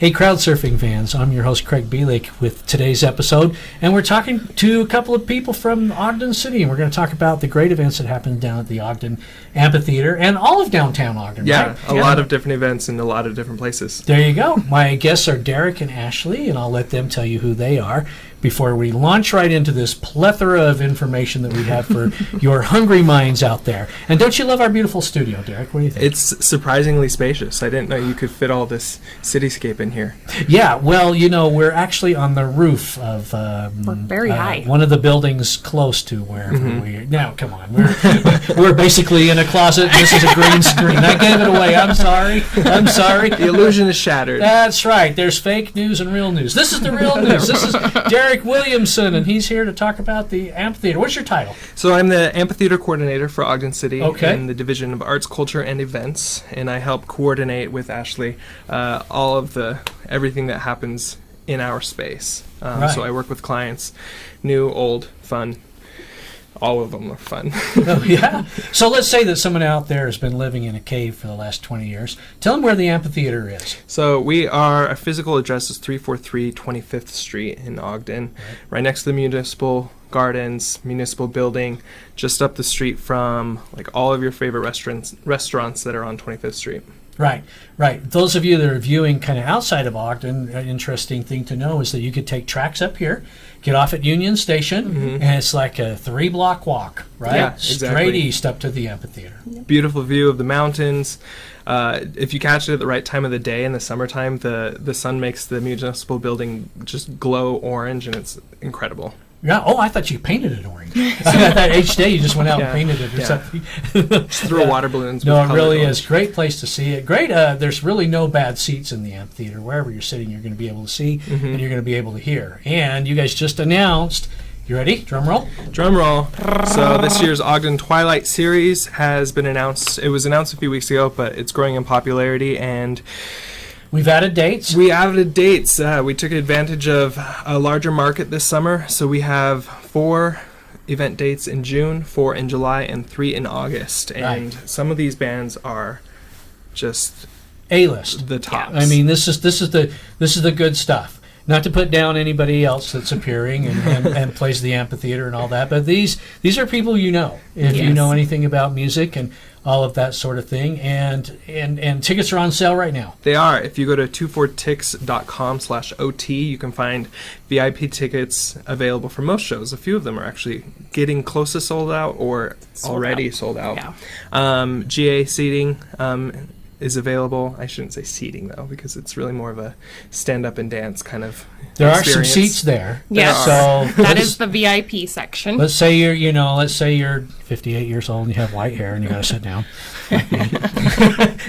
Hey, crowd surfing fans, I'm your host, Craig Bielek, with today's episode, and we're talking to a couple of people from Ogden City, and we're going to talk about the great events that happened down at the Ogden Amphitheater and all of downtown Ogden, yeah, right? A lot of different events in a lot of different places. There you go. My guests are Derek and Ashley, and I'll let them tell you who they are before we launch right into this plethora of information that we have for your hungry minds out there. And don't you love our beautiful studio, Derek? What do you think? It's surprisingly spacious. I didn't know you could fit all this cityscape in here. Yeah, well, you know, we're actually on the roof of we're very high. One of the buildings close to wherever we. Now, come on, we're basically in a closet. This is a green screen. I gave it away. I'm sorry. The illusion is shattered. That's right. There's fake news and real news. This is the real news. This is Derek Williamson, and he's here to talk about the amphitheater. What's your title? So I'm the amphitheater coordinator for Ogden City in the Division of Arts, Culture, and Events, and I help coordinate with Ashley all of everything that happens in our space. Right. So I work with clients, new, old, fun. All of them are fun. Oh, yeah? So let's say that someone out there has been living in a cave for the last 20 years. Tell them where the amphitheater is. So our physical address is 343 25th Street in Ogden, right next to the Municipal Gardens, Municipal Building, just up the street from like all of your favorite restaurants that are on 25th Street. Right. Those of you that are viewing kind of outside of Ogden, an interesting thing to know is that you could take tracks up here, get off at Union Station, and it's like a 3-block walk, right? Yeah, Straight exactly. east up to the amphitheater. Beautiful view of the mountains. If you catch it at the right time of the day in the summertime, the sun makes the Municipal Building just glow orange, and it's incredible. Yeah. Oh, I thought you painted it orange. I thought each day you just went out and painted it or something. Just threw water balloons. No, with it really color is. Great place to see it. Great. There's really no bad seats in the amphitheater. Wherever you're sitting, you're going to be able to see and you're going to be able to hear. And you guys just announced. You ready? Drum roll. Drum roll. So this year's Ogden Twilight Series has been announced. It was announced a few weeks ago, but it's growing in popularity, and we've added dates. We took advantage of a larger market this summer, so we have 4 event dates in June, 4 in July, and 3 in August. And some of these bands are just A-list. The tops. I mean, this is the good stuff. Not to put down anybody else that's appearing and plays the amphitheater and all that, but these are people you know. If you know anything about music and all of that sort of thing, and tickets are on sale right now. They are. If you go to 24tix.com/OT, you can find VIP tickets available for most shows. A few of them are actually getting close to sold out or already sold out. Yeah. GA seating is available. I shouldn't say seating though, because it's really more of a stand up and dance kind of There experience. are some seats there. Yes. So that is the VIP section. Let's say you're 58 years old and you have white hair and you got to sit down.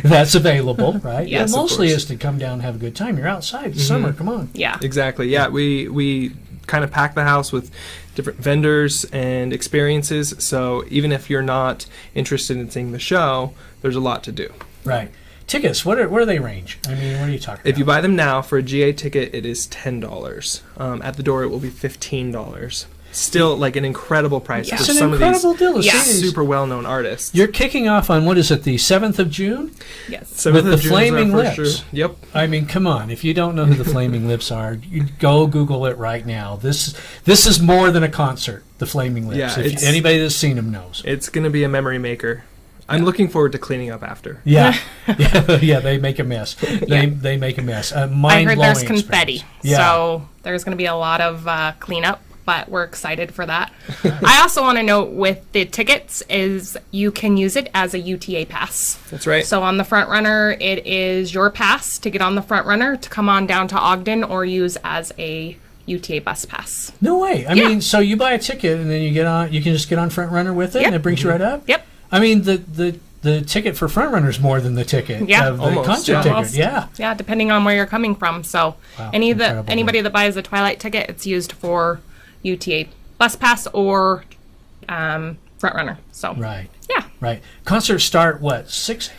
That's available, right? Yes, But mostly of is course. to come down and have a good time. You're outside. It's summer. Come on. Yeah. Exactly. Yeah, we kind of pack the house with different vendors and experiences. So even if you're not interested in seeing the show, there's a lot to do. Right. Tickets, where do they range? I mean, what are you talking about? If you buy them now, for a GA ticket, it is $10. At the door, it will be $15. Still, like, an incredible price for It's an some of these incredible deal. To see these. super well-known artists. You're kicking off on, what is it, the 7th of June? Yes. 7th with of the June is Flaming our first Lips. show. Yep. I mean, come on. If you don't know who the Flaming Lips are, you go Google it right now. This is more than a concert, the Flaming Lips. Yeah, if anybody that's seen them knows. It's going to be a memory maker. I'm looking forward to cleaning up after. Yeah. Yeah, they make a mess. They make a mess. I heard there's confetti, Yeah. so there's going to be a lot of cleanup, but we're excited for that. I also want to note with the tickets is you can use it as a UTA pass. That's right. So on the front runner, it is your pass to get on the front runner to come on down to Ogden or use as a UTA bus pass. No way. I mean, so you buy a ticket and then you get on. You can just get on front runner with it, and it brings you right up. Yep. I mean, the ticket for front runner is more than the ticket of the Almost, concert yeah. ticket. Almost. Yeah. Yeah, depending on where you're coming from. So Wow, anybody incredible. that buys a Twilight ticket, it's used for UTA bus pass or front runner. So Right. yeah. Right. Concerts start, what, 6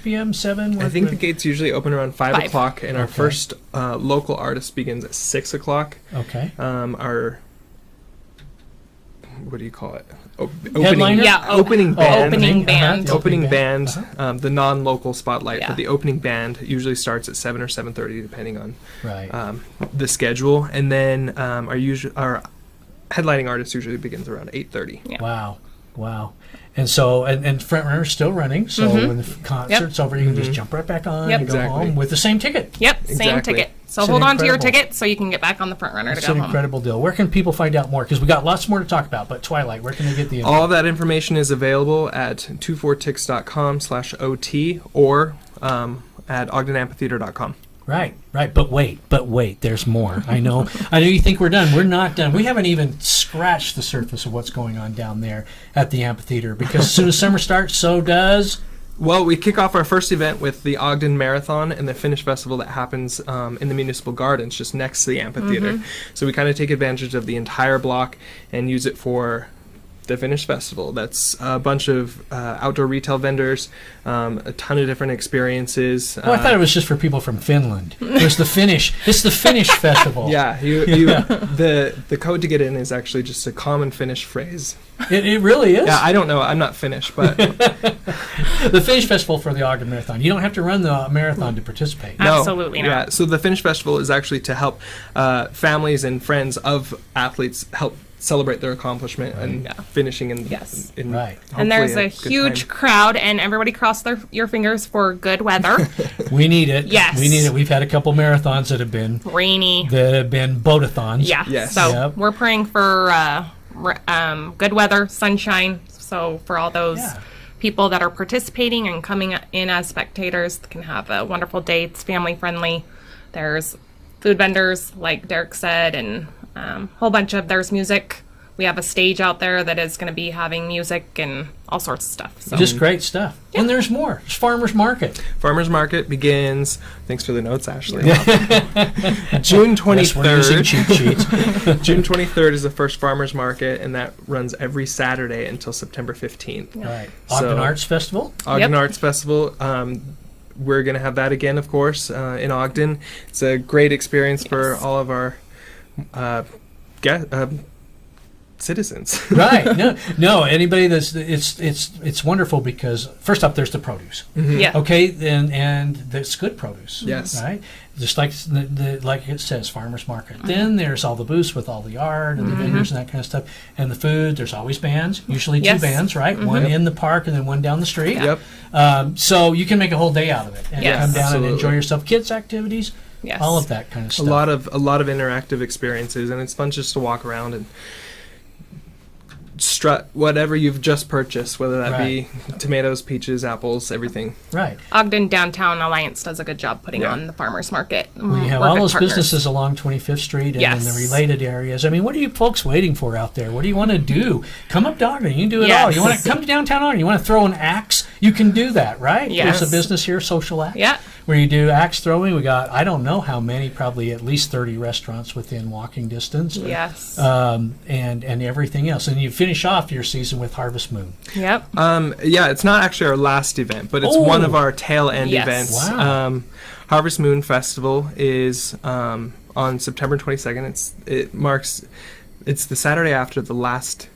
p.m., 7? I think the gates usually open around 5 5. o'clock, and our Okay. first local artist begins at 6 o'clock. Okay. what do you call it? Headliner? Yeah, opening band. opening band. The Opening band, the non-local spotlight, Yeah. but the opening band usually starts at 7 or 7:30, depending on Right. the schedule. And then our headlining artist usually begins around 8:30. Yeah. Wow. And so, and Front Runner's still running, so when the concert's over, you can just jump right back on and go Exactly. home with the same ticket. Yep, same Exactly. ticket. So It's hold on to your incredible. ticket so you can get back on the front runner It's to go an home. incredible deal. Where can people find out more? Because we got lots more to talk about, but Twilight, where can they get the info? All that information is available at 24tix.com/OT or at ogdenamphitheater.com. Right. But wait, there's more. I know you think we're done. We're not done. We haven't even scratched the surface of what's going on down there at the amphitheater, because as soon as summer starts, so does... Well, we kick off our first event with the Ogden Marathon and the Finish Festival that happens in the Municipal Gardens just next to the amphitheater. So we kind of take advantage of the entire block and use it for the Finish Festival. That's a bunch of outdoor retail vendors, a ton of different experiences. Oh, I thought it was just for people from Finland. It's the Finnish Festival. Yeah, the code to get in is actually just a common Finnish phrase. It really is. Yeah, I don't know. I'm not Finnish, but The Finnish Festival for the Ogden Marathon. You don't have to run the marathon to participate. no. Absolutely not. Yeah, so the Finish Festival is actually to help families and friends of athletes help celebrate their accomplishment and finishing in Yes. in Right. And there's hopefully a good huge time. crowd, and everybody cross your fingers for good weather. We need it. Yes. We need it. We've had a couple marathons that have been Rainy. boatathons. Yeah. Yes. So Yep. we're praying for good weather, sunshine. So for all those people that are participating and coming in as spectators, can have a wonderful day. It's family friendly. There's food vendors, like Derek said, and a whole bunch of, there's music. We have a stage out there that is going to be having music and all sorts of stuff. So Just great stuff. And there's more. There's Farmers Market. Farmers Market begins. Thanks for the notes, Ashley. June Yes, we're using 23rd. cheat sheets. June 23rd is the first Farmers Market, and that runs every Saturday until September 15th. Right. So- Ogden Arts Festival. Ogden Yep. Arts Festival. We're going to have that again, of course, in Ogden. It's a great experience for all of our citizens. Right. No. Anybody it's wonderful because first up, there's the produce. yeah. Okay, and that's good produce. Yes. Right. Just like like it says, farmers market. Then there's all the booths with all the art and the vendors and that kind of stuff, and the food. There's always bands, usually two Yes. bands, right? One Yep. in the park and then one down the street. Yep. So you can make a whole day out of it and Yes. come down and Absolutely. enjoy yourself. Kids activities, Yes. all of that kind of A stuff. lot of interactive experiences, and it's fun just to walk around and strut whatever you've just purchased, whether that be tomatoes, peaches, apples, everything. Right. Ogden Downtown Alliance does a good job putting Yeah. on the farmers market. We have We're all good those partners. businesses along 25th Street and in the Yes. related areas. I mean, what are you folks waiting for out there? What do you want to do? Come up to Ogden. You can do it all. Yes. You want to come to downtown Ogden. You want to throw an axe? You can do that, right? Yes. There's a business here, Social Axe, Yeah. where you do axe throwing. We got, I don't know how many, probably at least 30 restaurants within walking distance. Yes. And everything else. And you finish off your season with Harvest Moon. Yep. Yeah, it's not actually our last event, but it's Oh. one of our tail end Yes. events. Wow. Harvest Moon Festival is on September 22nd. It's the Saturday after the last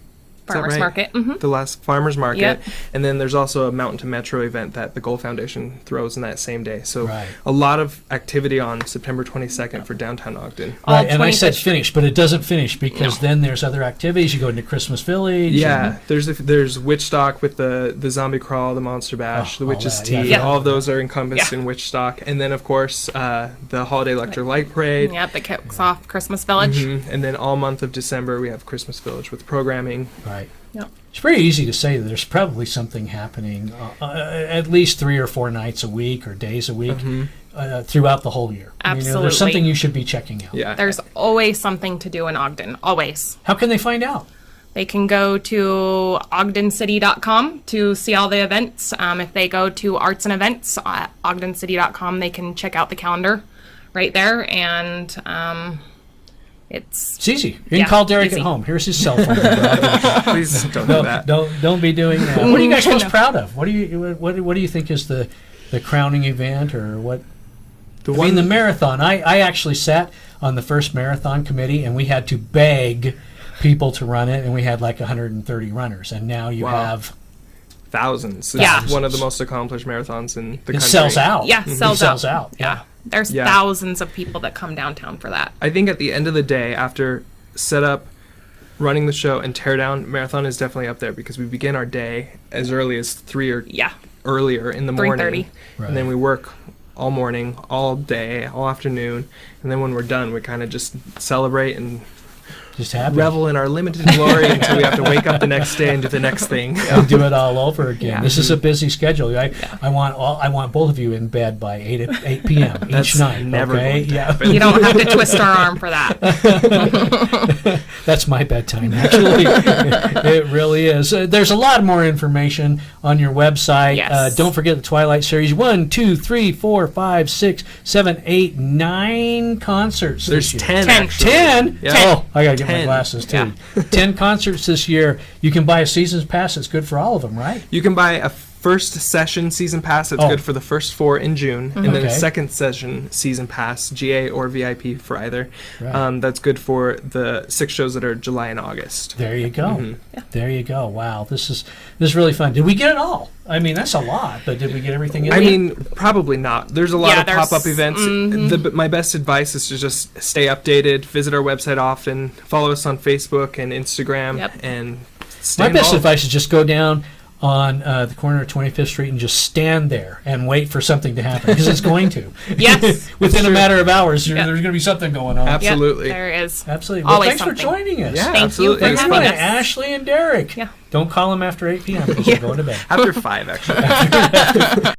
Farmers right? market. Hmm. the last farmers market, Yep. and then there's also a Mountain to Metro event that the Gold Foundation throws in that same day. So Right. a lot of activity on September 22nd for downtown Ogden. All Right, and I said 25th finish, but it doesn't finish because then there's other activities. You go into Christmas Village. Yeah, there's Witchstock with the zombie crawl, the monster bash, Oh, the all witch's that, tea. yeah. Yeah. All of those are encompassed Yeah. in Witchstock, and then of course the holiday electric light parade. Yep. That kicks off Christmas Village. And then all month of December we have Christmas Village with programming. Right. Yep. It's pretty easy to say that there's probably something happening at least 3 or 4 nights a week or days a week throughout the whole year. I mean, there's Absolutely. something you should be checking out. Yeah. There's always something to do in Ogden. Always. How can they find out? They can go to ogdencity.com to see all the events. If they go to arts and events at ogdencity.com, they can check out the calendar right there. And It's easy. You can Yeah, call Derek easy. at home. Here's his cell phone. number. Please don't do that. Don't be doing that. What are you guys most No. proud of? What do you think is the crowning event or what? The I mean, the marathon. I actually sat on the first marathon committee, and we had to beg people to run it, and we had like 130 runners, and now you Wow. have Thousands. Yeah. It's one of the most accomplished marathons in the country. it sells out. Yeah, It sells sells out. out. Yeah. There's Yeah. thousands of people that come downtown for that. I think at the end of the day, after setup, running the show, and tear down, marathon is definitely up there because we begin our day as early as 3 or Yeah. earlier in the morning. 3:30. And then we work all morning, all day, all afternoon. And then when we're done, we kind of just celebrate and Just happy. revel in our limited glory until we have to wake up the next day and do the next thing. And do it all over again. Yeah. This is a busy schedule. I want both of you in bed by 8 p.m. each That's night. never okay? going to Yeah. happen. You don't have to twist our arm for that. That's my bedtime, actually. It really is. There's a lot more information on your website. Yes. Don't forget the Twilight Series. 1, 2, 3, 4, 5, 6, 7, 8, 9 concerts. There's this year. 10, 10. actually. 10? Yeah. Oh, I got to get my 10. glasses, too. Yeah. 10 concerts this year. You can buy a season's pass. It's good for all of them, right? You can buy a first session season pass. It's Oh. good for the first 4 in June, and then a Okay. second session season pass, GA or VIP for either. Right. That's good for the 6 shows that are July and August. There you go. Mhm. There you go. Wow, this is really fun. Did we get it all? I mean, that's a lot, but did we get everything in? I there? mean, probably not. There's a lot Yeah, of there's- pop-up events. My best advice is to just stay updated, visit our website often, follow us on Facebook and Instagram, Yep. and stay My best involved. advice is just go down on the corner of 25th Street and just stand there and wait for something to happen, because it's going to. Yes. Within a matter of hours, Yeah. there's going to be something going on. Absolutely. Yep, there is. Absolutely. Well, Always thanks for something. joining us. Yeah, Thank you absolutely. for Thanks It's for having fun. us. Ashley and Derek. Yeah. Don't call them after 8 p.m. because they're going to bed. After 5, actually.